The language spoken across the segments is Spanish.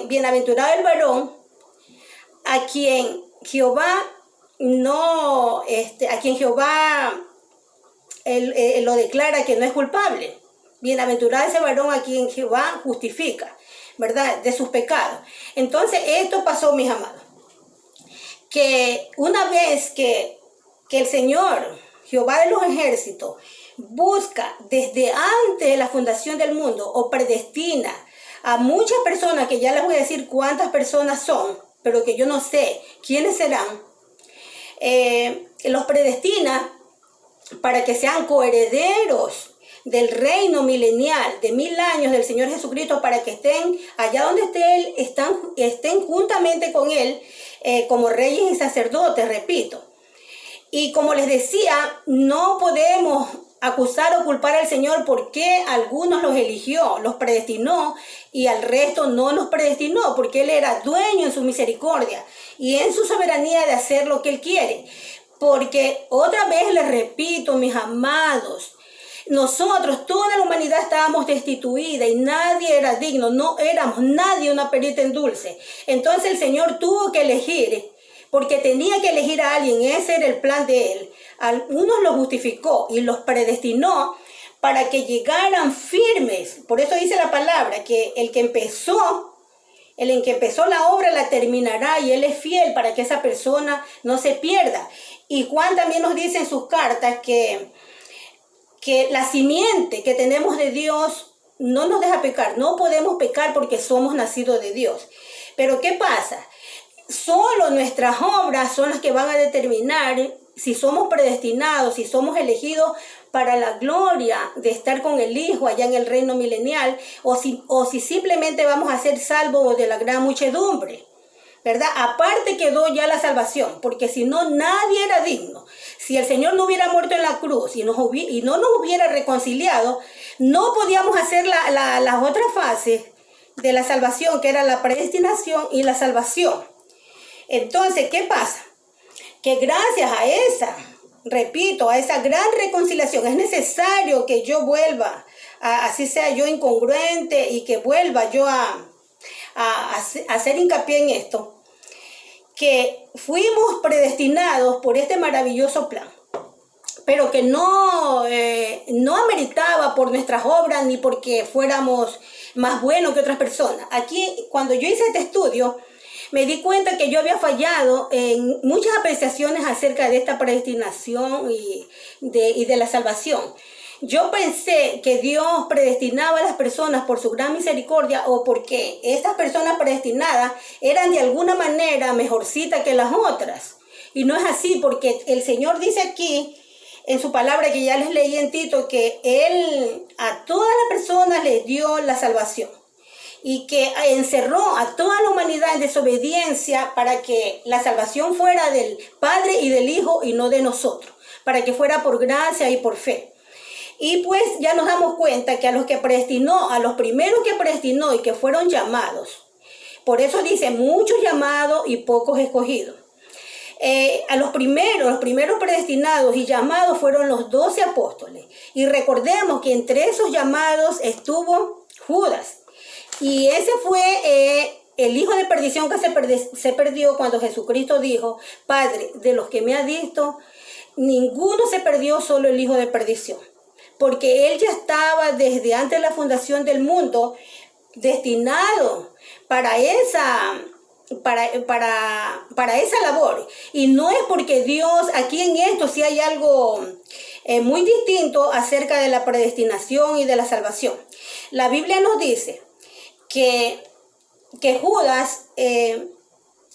bienaventurado el varón a quien Jehová no, a quien Jehová lo declara que no es culpable. Bienaventurado ese varón a quien Jehová justifica, ¿verdad?, de sus pecados. Entonces esto pasó, mis amados, que una vez que el Señor, Jehová de los ejércitos, busca desde antes de la fundación del mundo o predestina a muchas personas, que ya les voy a decir cuántas personas son, pero que yo no sé quiénes serán, los predestina para que sean coherederos del reino milenial de 1000 años del Señor Jesucristo, para que estén allá donde esté Él, estén juntamente con Él como reyes y sacerdotes, repito. Y como les decía, no podemos acusar o culpar al Señor porque algunos los eligió, los predestinó, y al resto no los predestinó, porque Él era dueño en su misericordia y en su soberanía de hacer lo que Él quiere. Porque otra vez les repito, mis amados, nosotros, toda la humanidad, estábamos destituida y nadie era digno, no éramos nadie una perita en dulce. Entonces el Señor tuvo que elegir, porque tenía que elegir a alguien, ese era el plan de Él. Algunos los justificó y los predestinó para que llegaran firmes. Por eso dice la palabra que el que empezó la obra la terminará, y Él es fiel para que esa persona no se pierda. Y Juan también nos dice en sus cartas que la simiente que tenemos de Dios no nos deja pecar. No podemos pecar porque somos nacidos de Dios. Pero ¿qué pasa? Solo nuestras obras son las que van a determinar si somos predestinados, si somos elegidos para la gloria de estar con el Hijo allá en el reino milenial, o si simplemente vamos a ser salvos de la gran muchedumbre, ¿verdad? Aparte quedó ya la salvación, porque si no, nadie era digno. Si el Señor no hubiera muerto en la cruz y no nos hubiera reconciliado, no podíamos hacer las otras fases de la salvación, que era la predestinación y la salvación. Entonces, ¿qué pasa? Que gracias a esa, repito, a esa gran reconciliación, es necesario que yo vuelva, así sea yo incongruente, y que vuelva yo a hacer hincapié en esto, que fuimos predestinados por este maravilloso plan, pero que no ameritaba por nuestras obras ni porque fuéramos más buenos que otras personas. Aquí, cuando yo hice este estudio, me di cuenta que yo había fallado en muchas apreciaciones acerca de esta predestinación y de la salvación. Yo pensé que Dios predestinaba a las personas por su gran misericordia, o porque estas personas predestinadas eran de alguna manera mejorcitas que las otras. Y no es así, porque el Señor dice aquí en su palabra, que ya les leí en Tito, que Él a todas las personas les dio la salvación, y que encerró a toda la humanidad en desobediencia para que la salvación fuera del Padre y del Hijo y no de nosotros, para que fuera por gracia y por fe. Y pues ya nos damos cuenta que a los que predestinó, a los primeros que predestinó y que fueron llamados, por eso dice muchos llamados y pocos escogidos. A los primeros predestinados y llamados fueron los 12 apóstoles. Y recordemos que entre esos llamados estuvo Judas. Y ese fue el hijo de perdición que se perdió cuando Jesucristo dijo: Padre, de los que me has visto, ninguno se perdió, solo el hijo de perdición. Porque él ya estaba desde antes de la fundación del mundo destinado para esa labor. Y no es porque Dios, aquí en esto sí hay algo muy distinto acerca de la predestinación y de la salvación. La Biblia nos dice que Judas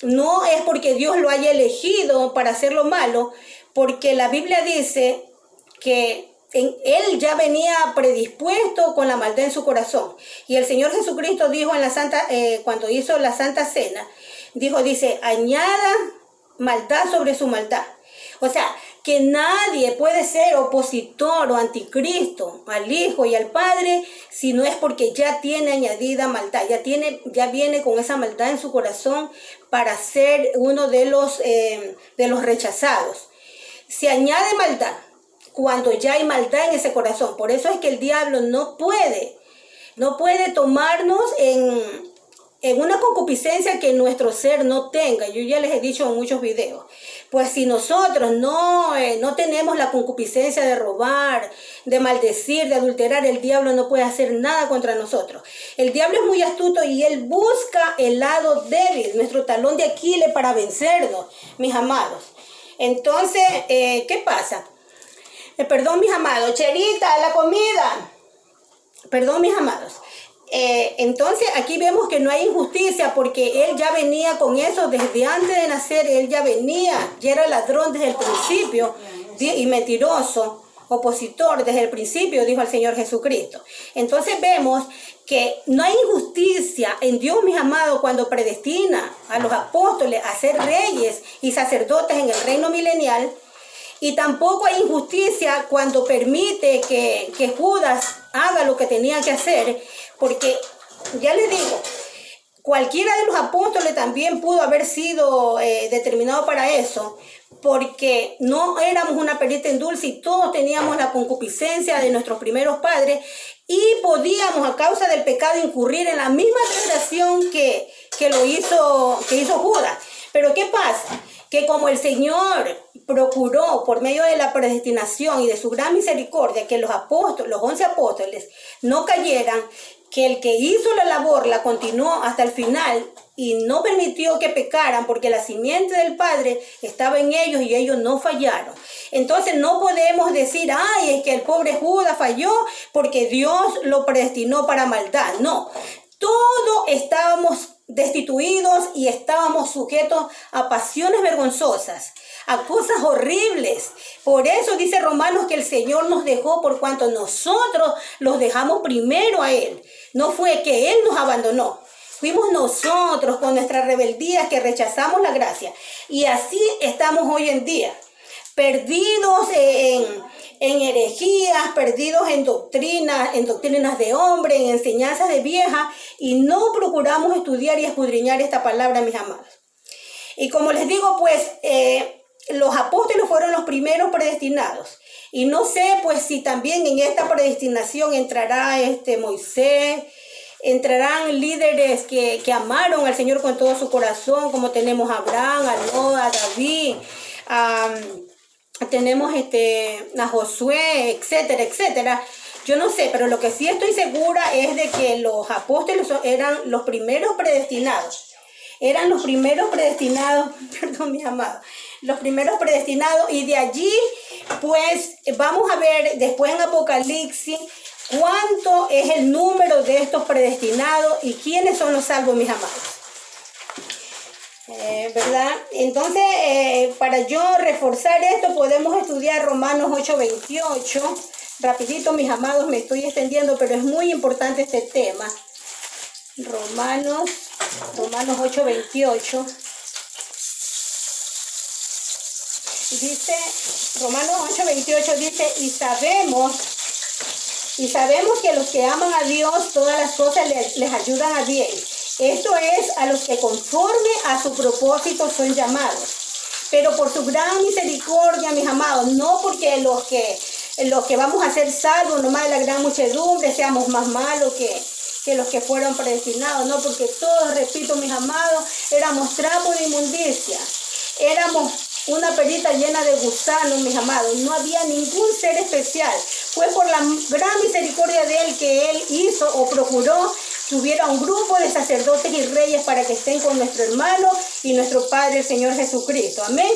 no es porque Dios lo haya elegido para hacer lo malo, porque la Biblia dice que él ya venía predispuesto con la maldad en su corazón. Y el Señor Jesucristo dijo en la cuando hizo la Santa Cena, dice, añada maldad sobre su maldad. O sea, que nadie puede ser opositor o anticristo al Hijo y al Padre si no es porque ya tiene añadida maldad, ya viene con esa maldad en su corazón para ser uno de los rechazados. Se añade maldad cuando ya hay maldad en ese corazón. Por eso es que el diablo no puede tomarnos en una concupiscencia que nuestro ser no tenga. Yo ya les he dicho en muchos videos. Pues si nosotros no tenemos la concupiscencia de robar, de maldecir, de adulterar, el diablo no puede hacer nada contra nosotros. El diablo es muy astuto y él busca el lado débil, nuestro talón de Aquiles, para vencernos, mis amados. Entonces, ¿qué pasa? Perdón, mis amados. Cherita, la comida. Perdón, mis amados. Entonces aquí vemos que no hay injusticia porque él ya venía con eso desde antes de nacer. Él ya era ladrón desde el principio y mentiroso, opositor desde el principio, dijo el Señor Jesucristo. Entonces vemos que no hay injusticia en Dios, mis amados, cuando predestina a los apóstoles a ser reyes y sacerdotes en el reino milenial. Y tampoco hay injusticia cuando permite que Judas haga lo que tenía que hacer, porque ya les digo, cualquiera de los apóstoles también pudo haber sido determinado para eso, porque no éramos una perita en dulce y todos teníamos la concupiscencia de nuestros primeros padres y podíamos, a causa del pecado, incurrir en la misma tentación que hizo Judas. Pero ¿qué pasa? Que como el Señor procuró por medio de la predestinación y de su gran misericordia que los 11 apóstoles no cayeran, que el que hizo la labor la continuó hasta el final y no permitió que pecaran porque la simiente del Padre estaba en ellos y ellos no fallaron. Entonces no podemos decir, ay, es que el pobre Judas falló porque Dios lo predestinó para maldad. No, todos estábamos destituidos y estábamos sujetos a pasiones vergonzosas, a cosas horribles. Por eso dice Romanos que el Señor nos dejó por cuanto nosotros los dejamos primero a Él. No fue que Él nos abandonó. Fuimos nosotros con nuestra rebeldía que rechazamos la gracia. Y así estamos hoy en día, perdidos en herejías, perdidos en doctrinas de hombre, en enseñanzas de vieja, y no procuramos estudiar y escudriñar esta palabra, mis amados. Y como les digo, pues, los apóstoles fueron los primeros predestinados. Y no sé, pues, si también en esta predestinación entrará Moisés, entrarán líderes que amaron al Señor con todo su corazón, como tenemos a Abraham, a Noé, a David, tenemos a Josué, etcétera, etcétera. Yo no sé, pero lo que sí estoy segura es de que los apóstoles eran los primeros predestinados. Eran los primeros predestinados, perdón, mis amados, los primeros predestinados, y de allí, pues, vamos a ver después en Apocalipsis cuánto es el número de estos predestinados y quiénes son los salvos, mis amados. ¿Verdad? Entonces, para yo reforzar esto, podemos estudiar Romanos 8:28. Rapidito, mis amados, me estoy extendiendo, pero es muy importante este tema. Romanos 8:28. Dice, Romanos 8:28 dice, y sabemos que a los que aman a Dios, todas las cosas les ayudan a bien. Esto es, a los que conforme a su propósito son llamados. Pero por su gran misericordia, mis amados, no porque los que vamos a ser salvos, nomás de la gran muchedumbre, seamos más malos que los que fueron predestinados. No, porque todos, repito, mis amados, éramos trapos de inmundicia. Éramos una perita llena de gusanos, mis amados. No había ningún ser especial. Fue por la gran misericordia de Él que Él hizo o procuró que hubiera un grupo de sacerdotes y reyes para que estén con nuestro hermano y nuestro Padre, el Señor Jesucristo. Amén.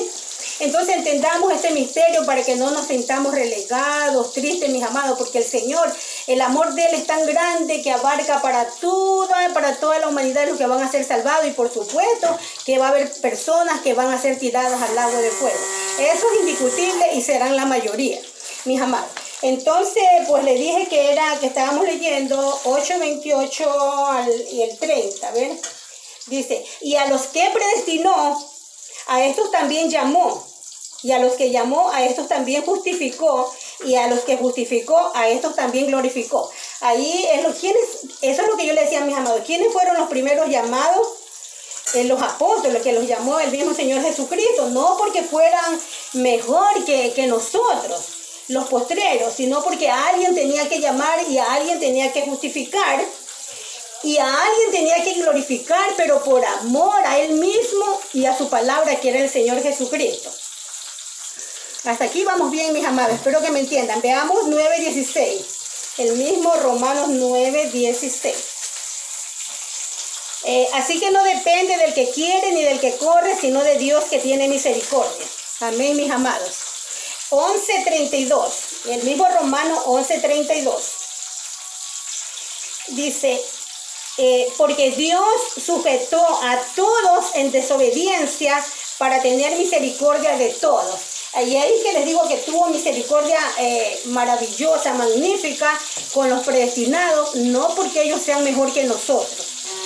Entonces entendamos este misterio para que no nos sintamos relegados, tristes, mis amados, porque el Señor, el amor de Él es tan grande que abarca para toda la humanidad los que van a ser salvados, y por supuesto que va a haber personas que van a ser tiradas al lago de fuego. Eso es indiscutible y serán la mayoría, mis amados. Entonces, pues le dije que estábamos leyendo 8:28 y el 30, ¿ven? Dice, y a los que predestinó, a estos también llamó, y a los que llamó, a estos también justificó, y a los que justificó, a estos también glorificó. Ahí eso es lo que yo le decía a mis amados. ¿Quiénes fueron los primeros llamados? Los apóstoles, que los llamó el mismo Señor Jesucristo, no porque fueran mejor que nosotros, los postreros, sino porque a alguien tenía que llamar y a alguien tenía que justificar. Y a alguien tenía que glorificar, pero por amor a Él mismo y a su palabra, que era el Señor Jesucristo. Hasta aquí vamos bien, mis amados. Espero que me entiendan. Veamos 9:16. El mismo Romanos 9:16. Así que no depende del que quiere ni del que corre, sino de Dios que tiene misericordia. Amén, mis amados. 11:32. El mismo Romano 11:32. Dice, porque Dios sujetó a todos en desobediencia para tener misericordia de todos. Y ahí que les digo que tuvo misericordia maravillosa, magnífica con los predestinados, no porque ellos sean mejor que nosotros.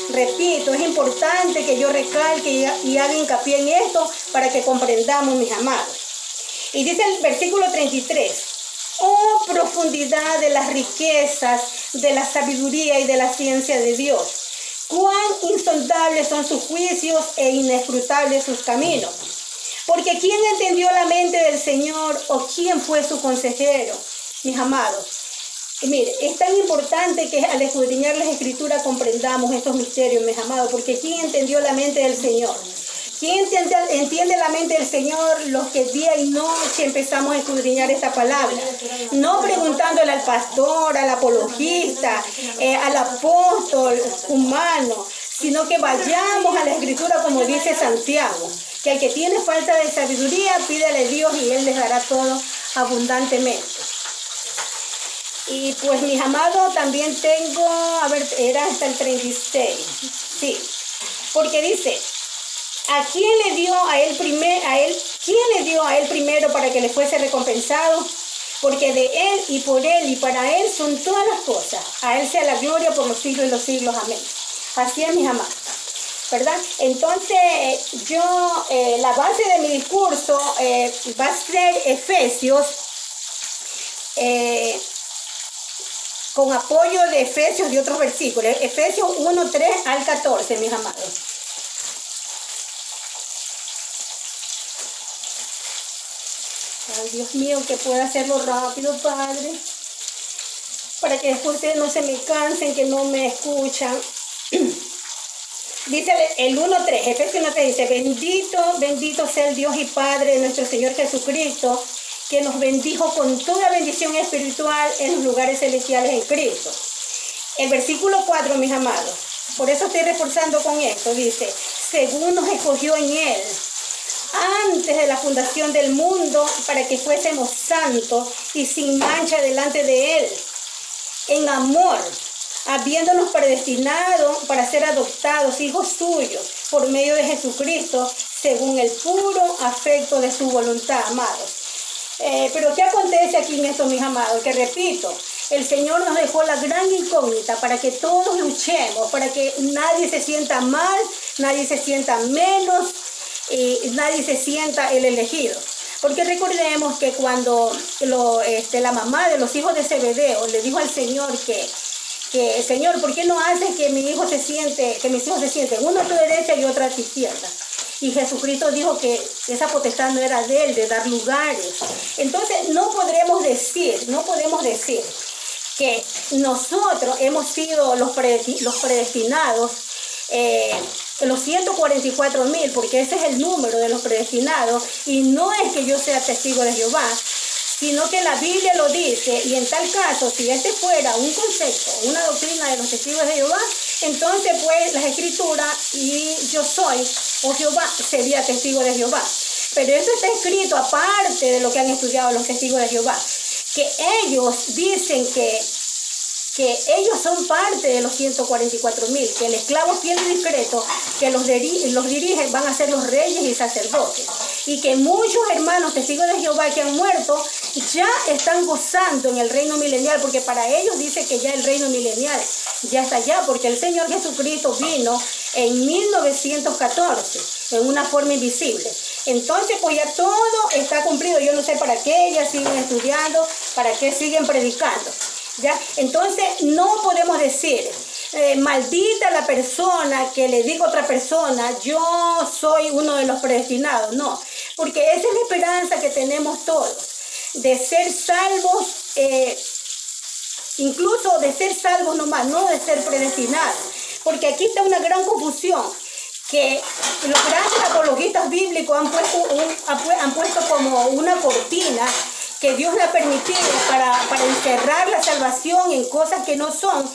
Repito, es importante que yo recalque y haga hincapié en esto para que comprendamos, mis amados. Y dice el versículo 33, oh profundidad de las riquezas, de la sabiduría y de la ciencia de Dios. Cuán insondables son sus juicios e inescrutables sus caminos. Porque ¿quién entendió la mente del Señor o quién fue su consejero? Mis amados, y mire, es tan importante que al escudriñar las Escrituras comprendamos estos misterios, mis amados, porque ¿quién entendió la mente del Señor? ¿Quién entiende la mente del Señor? Los que día y noche empezamos a escudriñar esta palabra. No preguntándole al pastor, al apologista, al apóstol humano, sino que vayamos a la Escritura como dice Santiago, que al que tiene falta de sabiduría, pídele a Dios y Él les dará todo abundantemente. Y pues, mis amados, también tengo, a ver, era hasta el 36, sí, porque dice, ¿a quién le dio a él quién le dio a él primero para que le fuese recompensado? Porque de él y por él y para él son todas las cosas. A él sea la gloria por los siglos de los siglos. Amén. Así es, mis amados, ¿verdad? Entonces, la base de mi discurso va a ser Efesios, con apoyo de Efesios y otros versículos. Efesios 1:3 al 14, mis amados. Ay, Dios mío, que pueda hacerlo rápido, Padre, para que después ustedes no se me cansen, que no me escuchan. Dice el 1:3, Efesios 1:3, dice, bendito sea el Dios y Padre de nuestro Señor Jesucristo, que nos bendijo con toda bendición espiritual en los lugares celestiales en Cristo. El versículo 4, mis amados, por eso estoy reforzando con esto, dice, según nos escogió en Él, antes de la fundación del mundo, para que fuésemos santos y sin mancha delante de Él, en amor, habiéndonos predestinado para ser adoptados hijos suyos por medio de Jesucristo, según el puro afecto de su voluntad, amados. Pero ¿qué acontece aquí en esto, mis amados? Que repito, el Señor nos dejó la gran incógnita para que todos luchemos, para que nadie se sienta mal, nadie se sienta menos, y nadie se sienta el elegido. Porque recordemos que cuando la mamá de los hijos de Zebedeo le dijo al Señor que Señor, ¿por qué no haces que mis hijos se sienten uno a tu derecha y otro a tu izquierda? Y Jesucristo dijo que esa potestad no era de Él, de dar lugares. Entonces no podemos decir que nosotros hemos sido los predestinados, los 144,000, porque ese es el número de los predestinados, y no es que yo sea testigo de Jehová, sino que la Biblia lo dice, y en tal caso, si este fuera un concepto, una doctrina de los testigos de Jehová, entonces pues las Escrituras y yo soy, o Jehová, sería testigo de Jehová. Pero eso está escrito aparte de lo que han estudiado los testigos de Jehová, que ellos dicen que ellos son parte de los 144,000, que el esclavo fiel y discreto que los dirige van a ser los reyes y sacerdotes, y que muchos hermanos testigos de Jehová que han muerto ya están gozando en el reino milenial, porque para ellos dice que ya el reino milenial ya está allá, porque el Señor Jesucristo vino en 1914 en una forma invisible. Entonces pues ya todo está cumplido. Yo no sé para qué ellas siguen estudiando, para qué siguen predicando, ¿ya? Entonces no podemos decir maldita la persona que le diga a otra persona yo soy uno de los predestinados. No, porque esa es la esperanza que tenemos todos, de ser salvos, incluso de ser salvos nomás, no de ser predestinados. Porque aquí está una gran confusión, que los grandes apologistas bíblicos han puesto como una cortina que Dios le ha permitido para encerrar la salvación en cosas que no son,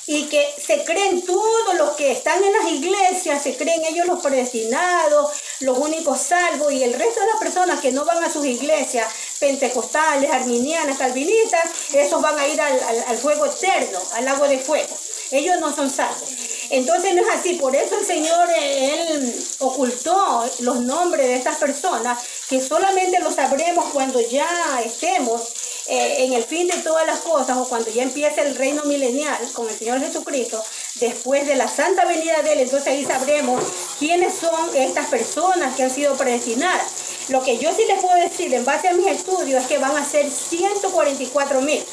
y que se creen todos los que están en las iglesias, se creen ellos los predestinados, los únicos salvos, y el resto de las personas que no van a sus iglesias, pentecostales, arminianas, calvinistas, esos van a ir al fuego eterno, al lago de fuego. Ellos no son salvos. Entonces no es así. Por eso el Señor, Él ocultó los nombres de estas personas, que solamente los sabremos cuando ya estemos en el fin de todas las cosas, o cuando ya empiece el reino milenial con el Señor Jesucristo, después de la santa venida de Él. Entonces ahí sabremos quiénes son estas personas que han sido predestinadas. Lo que yo sí les puedo decir en base a mis estudios es que van a ser 144,000.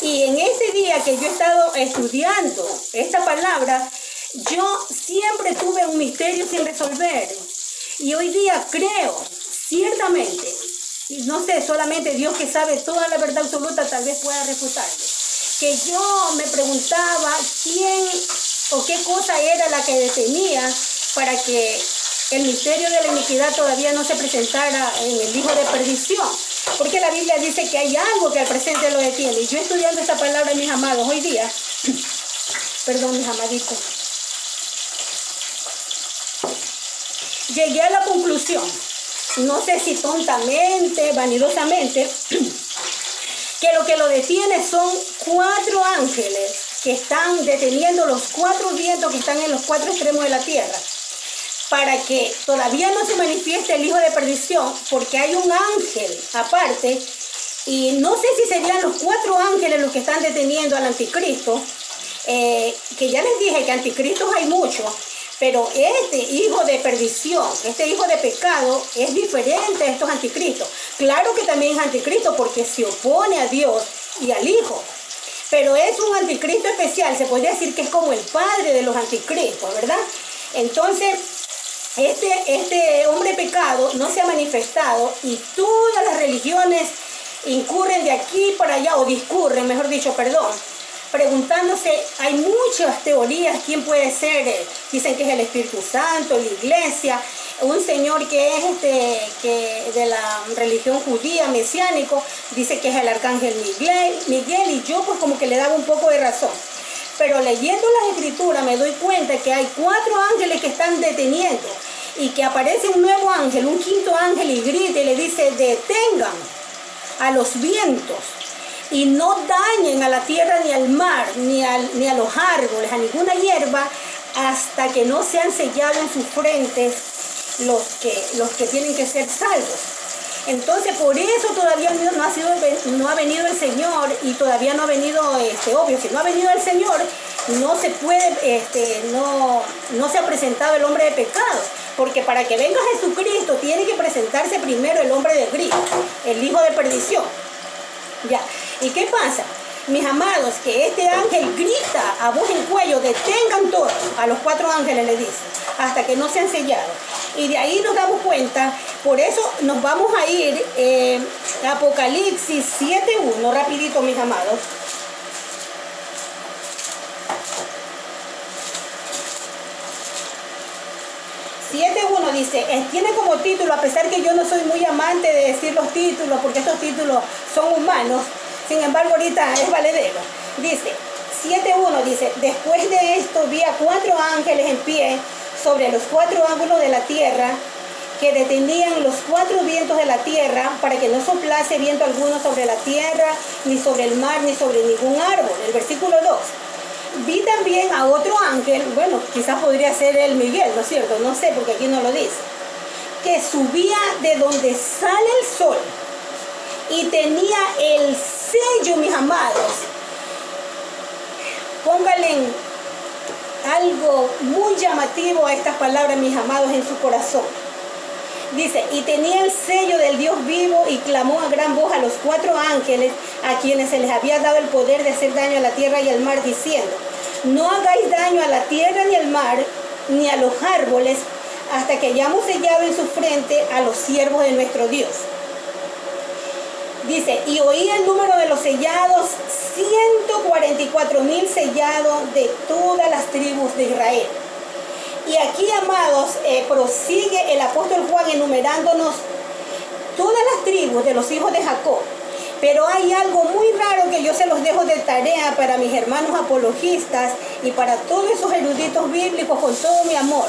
Y en este día que yo he estado estudiando esta palabra, yo siempre tuve un misterio sin resolver. Y hoy día creo, ciertamente, y no sé, solamente Dios que sabe toda la verdad absoluta tal vez pueda refutarme, que yo me preguntaba quién o qué cosa era la que detenía para que el misterio de la iniquidad todavía no se presentara en el hijo de perdición. Porque la Biblia dice que hay algo que al presente lo detiene. Y yo estudiando esta palabra, mis amados, hoy día, perdón, mis amaditos, llegué a la conclusión, no sé si tontamente, vanidosamente, que lo que lo detiene son 4 ángeles que están deteniendo los 4 vientos que están en los 4 extremos de la tierra, para que todavía no se manifieste el hijo de perdición, porque hay un ángel aparte, y no sé si serían los 4 ángeles los que están deteniendo al anticristo, que ya les dije que anticristos hay muchos, pero este hijo de perdición, este hijo de pecado, es diferente a estos anticristos. Claro que también es anticristo porque se opone a Dios y al Hijo, pero es un anticristo especial, se podría decir que es como el padre de los anticristos, ¿verdad? Entonces, este hombre pecado no se ha manifestado, y todas las religiones incurren de aquí para allá, o discurren, mejor dicho, perdón, preguntándose, hay muchas teorías, quién puede ser. Dicen que es el Espíritu Santo, la iglesia, un señor que es que de la religión judía, mesiánico, dice que es el arcángel Miguel, y yo pues como que le daba un poco de razón. Pero leyendo las escrituras me doy cuenta que hay 4 ángeles que están deteniendo, y que aparece un nuevo ángel, un 5.º ángel, y grita y le dice, detengan a los vientos y no dañen a la tierra ni al mar, ni a los árboles, a ninguna hierba, hasta que no sean sellados en sus frentes los que tienen que ser salvos. Entonces, por eso todavía no ha venido el Señor, y todavía no ha venido, obvio, si no ha venido el Señor, no se puede, no se ha presentado el hombre de pecado, porque para que venga Jesucristo tiene que presentarse primero el hombre de Cristo, el hijo de perdición. Ya. ¿Y qué pasa? Mis amados, que este ángel grita a voz en cuello, detengan todos, a los 4 ángeles le dice, hasta que no sean sellados. Y de ahí nos damos cuenta, por eso nos vamos a ir a Apocalipsis 7:1, rapidito, mis amados. Dice, tiene como título, a pesar que yo no soy muy amante de decir los títulos, porque estos títulos son humanos, sin embargo ahorita es valedero. Dice, 7:1 dice, después de esto vi a 4 ángeles en pie sobre los 4 ángulos de la tierra, que detenían los 4 vientos de la tierra, para que no soplase viento alguno sobre la tierra, ni sobre el mar, ni sobre ningún árbol. El versículo 2. Vi también a otro ángel, bueno, quizás podría ser el Miguel, ¿no es cierto? No sé, porque aquí no lo dice, que subía de donde sale el sol, y tenía el sello, mis amados. Pónganle algo muy llamativo a estas palabras, mis amados, en su corazón. Dice, y tenía el sello del Dios vivo, y clamó a gran voz a los 4 ángeles, a quienes se les había dado el poder de hacer daño a la tierra y al mar, diciendo, no hagáis daño a la tierra ni al mar, ni a los árboles, hasta que hayamos sellado en su frente a los siervos de nuestro Dios. Dice, y oí el número de los sellados, 144,000 sellados de todas las tribus de Israel. Y aquí, amados, prosigue el apóstol Juan enumerándonos todas las tribus de los hijos de Jacob. Pero hay algo muy raro que yo se los dejo de tarea para mis hermanos apologistas y para todos esos eruditos bíblicos con todo mi amor.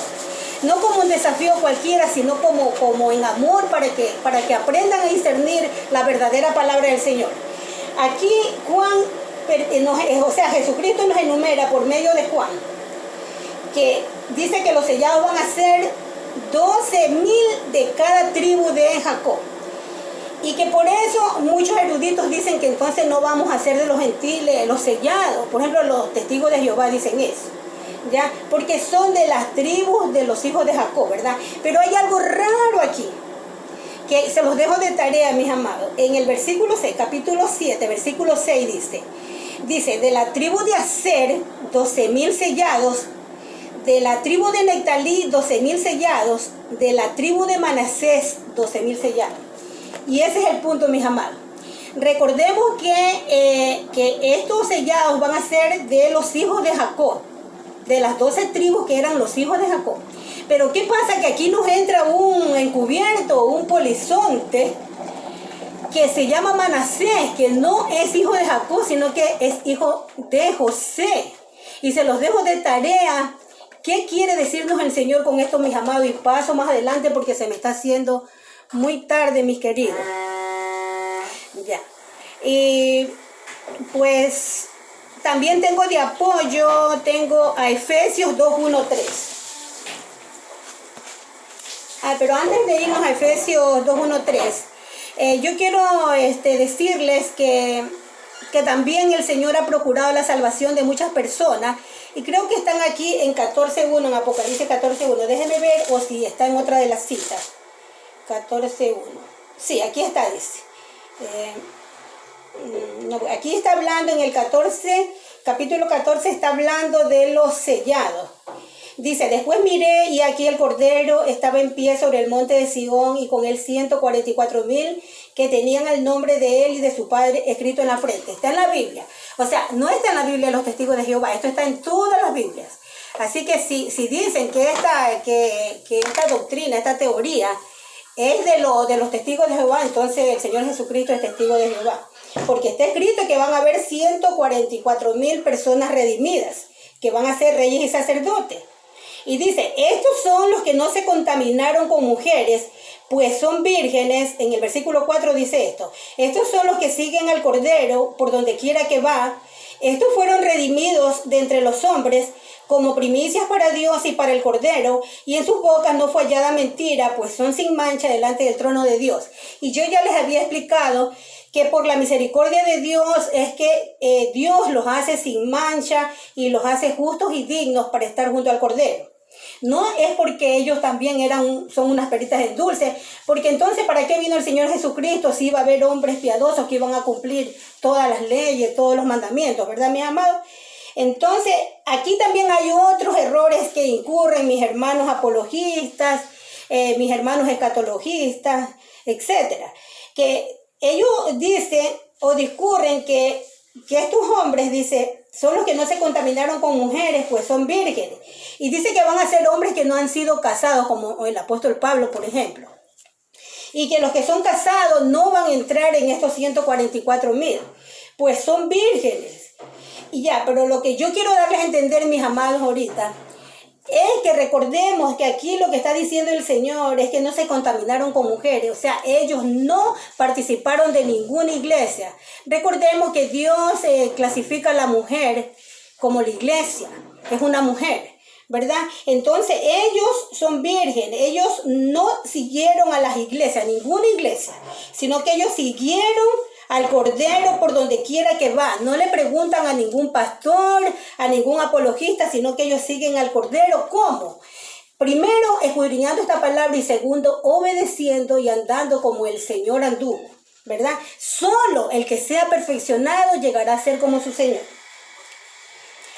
No como un desafío cualquiera, sino como en amor para que aprendan a discernir la verdadera palabra del Señor. Aquí Juan, Jesucristo nos enumera por medio de Juan, que dice que los sellados van a ser 12,000 de cada tribu de Jacob. Y que por eso muchos eruditos dicen que entonces no vamos a hacer de los gentiles los sellados. Por ejemplo, los testigos de Jehová dicen eso, ¿ya? Porque son de las tribus de los hijos de Jacob, ¿verdad? Pero hay algo raro aquí, que se los dejo de tarea, mis amados. En el versículo 6, capítulo 7, versículo 6 dice, de la tribu de Aser, 12,000 sellados, de la tribu de Neftalí, 12,000 sellados, de la tribu de Manasés, 12,000 sellados. Y ese es el punto, mis amados. Recordemos que estos sellados van a ser de los hijos de Jacob, de las 12 tribus que eran los hijos de Jacob. Pero ¿qué pasa? Que aquí nos entra un encubierto, un polizonte, que se llama Manasés, que no es hijo de Jacob, sino que es hijo de José. Y se los dejo de tarea. ¿Qué quiere decirnos el Señor con esto, mis amados? Y paso más adelante porque se me está haciendo muy tarde, mis queridos. Ya. Y pues también tengo de apoyo, tengo a Efesios 2:1-3. Pero antes de irnos a Efesios 2:1-3, yo quiero decirles que también el Señor ha procurado la salvación de muchas personas. Y creo que están aquí en 14:1, en Apocalipsis 14:1. Déjenme ver, o si está en otra de las citas. 14:1. Sí, aquí está, dice. No, aquí está hablando en el 14, capítulo 14, está hablando de los sellados. Dice, después miré y aquí el Cordero estaba en pie sobre el monte de Sion y con él 144,000 que tenían el nombre de él y de su padre escrito en la frente. Está en la Biblia. O sea, no está en la Biblia de los testigos de Jehová, esto está en todas las Biblias. Así que si dicen que esta doctrina, esta teoría es de los testigos de Jehová, entonces el Señor Jesucristo es testigo de Jehová. Porque está escrito que van a haber 144,000 personas redimidas, que van a ser reyes y sacerdotes. Y dice, estos son los que no se contaminaron con mujeres, pues son vírgenes. En el versículo 4 dice esto. Estos son los que siguen al Cordero por donde quiera que va. Estos fueron redimidos de entre los hombres como primicias para Dios y para el Cordero, y en sus bocas no fue hallada mentira, pues son sin mancha delante del trono de Dios. Y yo ya les había explicado que por la misericordia de Dios es que Dios los hace sin mancha y los hace justos y dignos para estar junto al Cordero. No es porque ellos también son unas peritas en dulce, porque entonces ¿para qué vino el Señor Jesucristo si iba a haber hombres piadosos que iban a cumplir todas las leyes, todos los mandamientos, ¿verdad, mis amados? Entonces, aquí también hay otros errores que incurren mis hermanos apologistas, mis hermanos escatologistas, etcétera, que ellos dicen o discurren que estos hombres, dice, son los que no se contaminaron con mujeres, pues son vírgenes. Y dice que van a ser hombres que no han sido casados, como el apóstol Pablo, por ejemplo. Y que los que son casados no van a entrar en estos 144,000, pues son vírgenes. Y ya, pero lo que yo quiero darles a entender, mis amados, ahorita, es que recordemos que aquí lo que está diciendo el Señor es que no se contaminaron con mujeres, o sea, ellos no participaron de ninguna iglesia. Recordemos que Dios clasifica a la mujer como la iglesia, es una mujer, ¿verdad? Entonces ellos son vírgenes, ellos no siguieron a las iglesias, ninguna iglesia, sino que ellos siguieron al Cordero por donde quiera que va. No le preguntan a ningún pastor, a ningún apologista, sino que ellos siguen al Cordero. ¿Cómo? Primero, escudriñando esta palabra, y segundo, obedeciendo y andando como el Señor anduvo, ¿verdad? Solo el que sea perfeccionado llegará a ser como su Señor.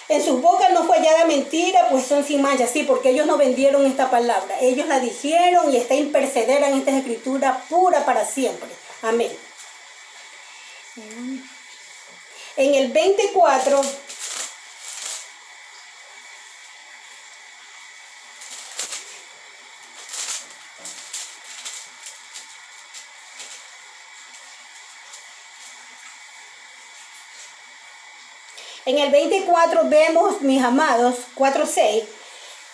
En sus bocas no fue hallada mentira, pues son sin mancha. Sí, porque ellos no vendieron esta palabra. Ellos la dijeron y está impercedera en esta escritura pura para siempre. Amén. En el 24, vemos, mis amados, 4:6,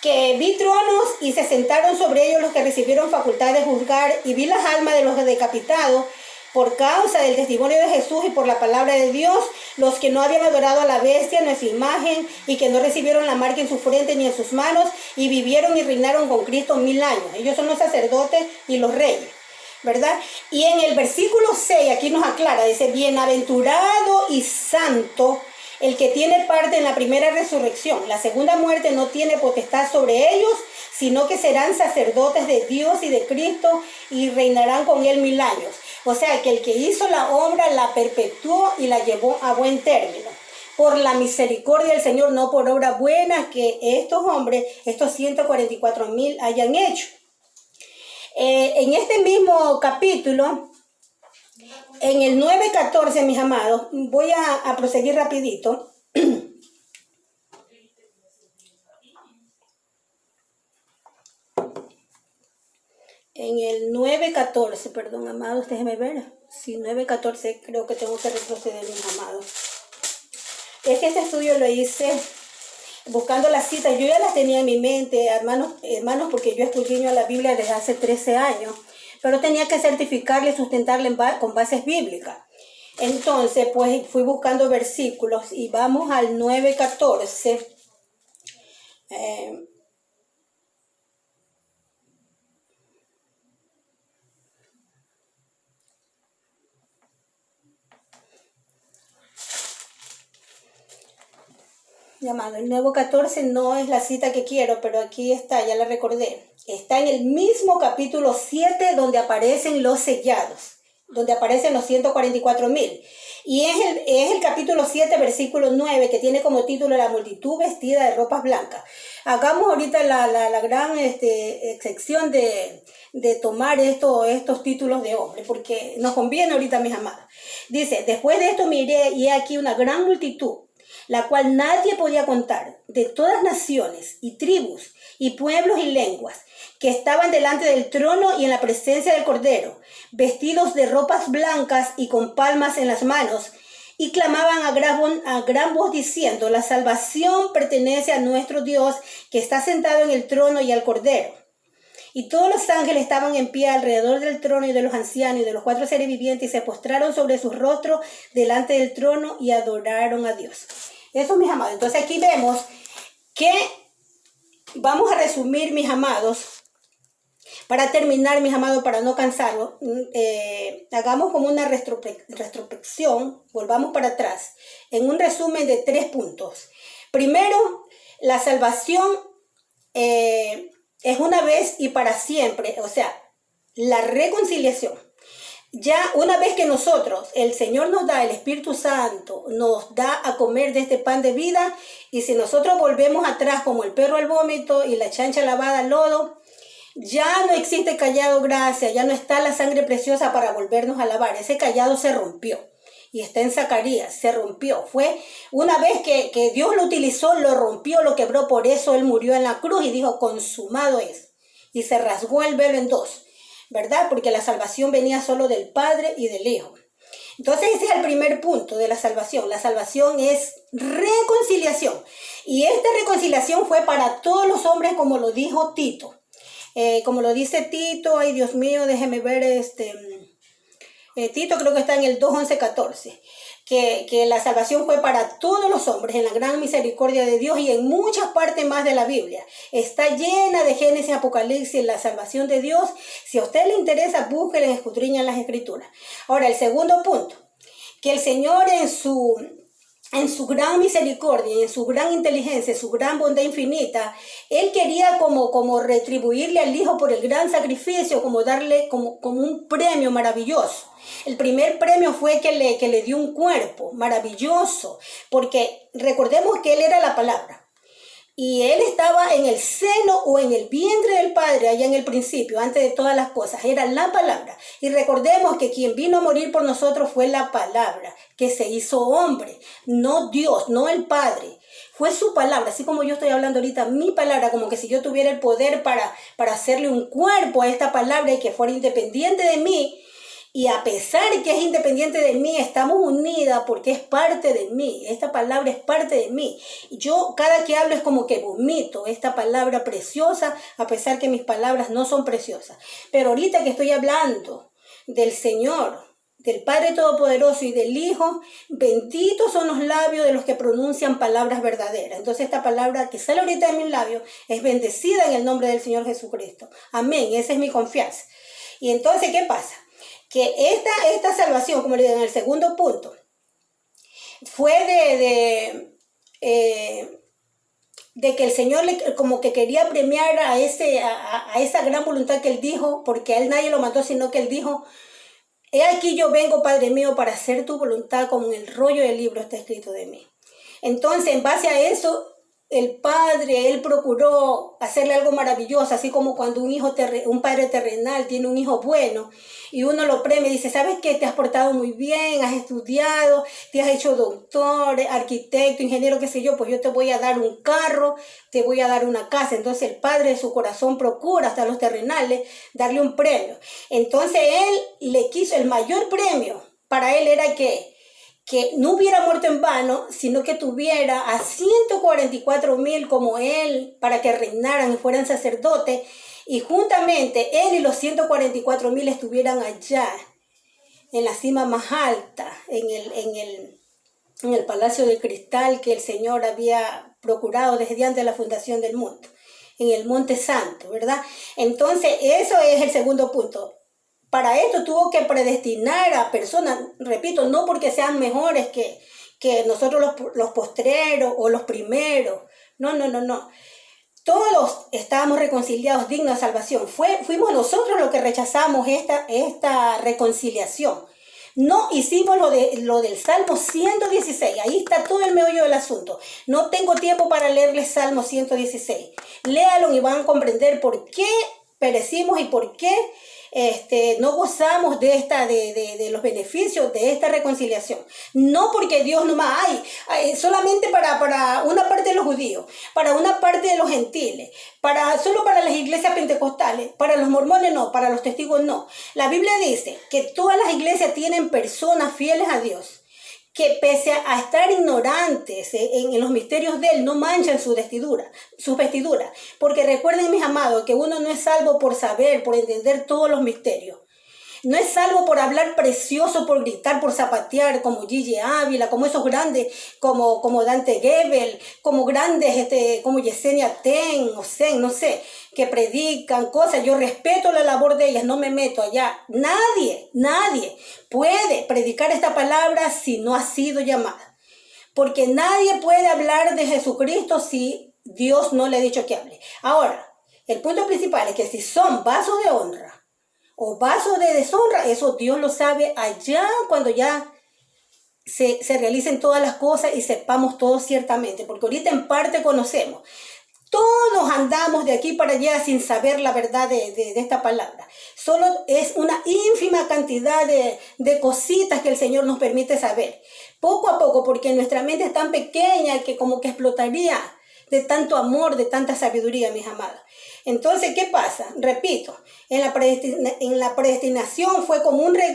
que vi tronos y se sentaron sobre ellos los que recibieron facultad de juzgar, y vi las almas de los decapitados por causa del testimonio de Jesús y por la palabra de Dios, los que no habían adorado a la bestia ni a su imagen, y que no recibieron la marca en su frente ni en sus manos, y vivieron y reinaron con Cristo 1000 años. Ellos son los sacerdotes y los reyes, ¿verdad? Y en el versículo 6, aquí nos aclara, dice, bienaventurado y santo el que tiene parte en la primera resurrección. La segunda muerte no tiene potestad sobre ellos, sino que serán sacerdotes de Dios y de Cristo y reinarán con él 1000 años. O sea, que el que hizo la obra la perpetuó y la llevó a buen término. Por la misericordia del Señor, no por obras buenas que estos hombres, estos 144,000 hayan hecho. En este mismo capítulo, en el 9:14, mis amados, voy a proseguir rapidito. En el 9:14, perdón, amados, déjenme ver. Sí, 9:14, creo que tengo que retroceder, mis amados. Es que este estudio lo hice buscando las citas. Yo ya las tenía en mi mente, hermanos, porque yo escudriño la Biblia desde hace 13 años. Pero tenía que certificarle y sustentarle con bases bíblicas. Entonces, pues fui buscando versículos y vamos al 9:14. Llamado el nuevo 14 no es la cita que quiero, pero aquí está, ya la recordé. Está en el mismo capítulo 7 donde aparecen los sellados, donde aparecen los 144,000. Y es el capítulo 7, versículo 9, que tiene como título La multitud vestida de ropas blancas. Hagamos ahorita la gran sección de tomar estos títulos de hombre, porque nos conviene ahorita, mis amadas. Dice, después de esto miré y he aquí una gran multitud, la cual nadie podía contar, de todas naciones y tribus y pueblos y lenguas, que estaban delante del trono y en la presencia del Cordero, vestidos de ropas blancas y con palmas en las manos, y clamaban a gran voz diciendo, la salvación pertenece a nuestro Dios, que está sentado en el trono y al Cordero. Y todos los ángeles estaban en pie alrededor del trono y de los ancianos y de los 4 seres vivientes, y se postraron sobre sus rostros delante del trono y adoraron a Dios. Eso, mis amados. Entonces aquí vemos que vamos a resumir, mis amados, para terminar, mis amados, para no cansarlos. Hagamos como una retrospección, volvamos para atrás, en un resumen de 3 puntos. Primero, la salvación es una vez y para siempre, o sea, la reconciliación. Ya una vez que nosotros, el Señor nos da el Espíritu Santo, nos da a comer de este pan de vida, y si nosotros volvemos atrás como el perro al vómito y la chancha lavada al lodo, ya no existe callado gracia, ya no está la sangre preciosa para volvernos a lavar. Ese callado se rompió. Y está en Zacarías, se rompió. Fue una vez que Dios lo utilizó, lo rompió, lo quebró. Por eso Él murió en la cruz y dijo, consumado es. Y se rasgó el velo en 2, ¿verdad? Porque la salvación venía solo del Padre y del Hijo. Entonces ese es el primer punto de la salvación. La salvación es reconciliación. Y esta reconciliación fue para todos los hombres, como lo dijo Tito. Como lo dice Tito, ay Dios mío, déjeme ver Tito creo que está en el 2:11-14, que la salvación fue para todos los hombres en la gran misericordia de Dios, y en muchas partes más de la Biblia. Está llena de Génesis, Apocalipsis, la salvación de Dios. Si a usted le interesa, búsquela, escudriña las Escrituras. Ahora, el segundo punto, que el Señor en su gran misericordia, en su gran inteligencia, en su gran bondad infinita, Él quería como retribuirle al Hijo por el gran sacrificio, como darle como un premio maravilloso. El primer premio fue que le dio un cuerpo maravilloso, porque recordemos que Él era la palabra. Y él estaba en el seno o en el vientre del Padre, allá en el principio, antes de todas las cosas. Era la palabra. Y recordemos que quien vino a morir por nosotros fue la palabra, que se hizo hombre. No Dios, no el Padre. Fue su palabra, así como yo estoy hablando ahorita, mi palabra, como que si yo tuviera el poder para hacerle un cuerpo a esta palabra y que fuera independiente de mí. Y a pesar de que es independiente de mí, estamos unidas porque es parte de mí. Esta palabra es parte de mí. Yo cada que hablo es como que vomito esta palabra preciosa, a pesar que mis palabras no son preciosas. Pero ahorita que estoy hablando del Señor, del Padre Todopoderoso y del Hijo, benditos son los labios de los que pronuncian palabras verdaderas. Entonces esta palabra que sale ahorita de mis labios es bendecida en el nombre del Señor Jesucristo. Amén, esa es mi confianza. Y entonces, ¿qué pasa? Que esta salvación, como le digo en el segundo punto, fue de que el Señor como que quería premiar a esa gran voluntad que Él dijo, porque a Él nadie lo mandó, sino que Él dijo: he aquí yo vengo, Padre mío, para hacer tu voluntad, como en el rollo del libro está escrito de mí. Entonces, en base a eso, el Padre, Él procuró hacerle algo maravilloso, así como cuando un padre terrenal tiene un hijo bueno y uno lo premia y dice: ¿sabes qué? Te has portado muy bien, has estudiado, te has hecho doctor, arquitecto, ingeniero, qué sé yo, pues yo te voy a dar un carro, te voy a dar una casa. Entonces el Padre de su corazón procura hasta los terrenales darle un premio. Entonces Él le quiso, el mayor premio para Él era que no hubiera muerto en vano, sino que tuviera a 144,000 como Él, para que reinaran y fueran sacerdotes, y juntamente Él y los 144,000 estuvieran allá, en la cima más alta, en el palacio de cristal que el Señor había procurado desde antes de la fundación del mundo, en el Monte Santo, ¿verdad? Entonces, eso es el segundo punto. Para esto tuvo que predestinar a personas, repito, no porque sean mejores que nosotros los postreros o los primeros. No. Todos estábamos reconciliados, dignos de salvación. Fuimos nosotros los que rechazamos esta reconciliación. No hicimos lo del Salmo 116. Ahí está todo el meollo del asunto. No tengo tiempo para leerles Salmo 116. Léalo y van a comprender por qué perecimos y por qué no gozamos de los beneficios de esta reconciliación. No porque Dios nomás hay solamente para una parte de los judíos, para una parte de los gentiles, solo para las iglesias pentecostales, para los mormones no, para los testigos no. La Biblia dice que todas las iglesias tienen personas fieles a Dios, que pese a estar ignorantes en los misterios de Él, no manchan sus vestiduras. Porque recuerden, mis amados, que uno no es salvo por saber, por entender todos los misterios. No es salvo por hablar precioso, por gritar, por zapatear, como Gigi Ávila, como esos grandes, como Dante Gebel, como grandes, como Yesenia Ten, o Zen, no sé, que predican cosas. Yo respeto la labor de ellas, no me meto allá. Nadie puede predicar esta palabra si no ha sido llamada. Porque nadie puede hablar de Jesucristo si Dios no le ha dicho que hable. Ahora, el punto principal es que si son vasos de honra o vasos de deshonra, eso Dios lo sabe allá cuando ya se realicen todas las cosas y sepamos todo ciertamente, porque ahorita en parte conocemos. Todos andamos de aquí para allá sin saber la verdad de esta palabra. Solo es una ínfima cantidad de cositas que el Señor nos permite saber. Poco a poco, porque nuestra mente es tan pequeña que como que explotaría de tanto amor, de tanta sabiduría, mis amados. Entonces, ¿qué pasa? Repito, en la predestinación fue como un regalo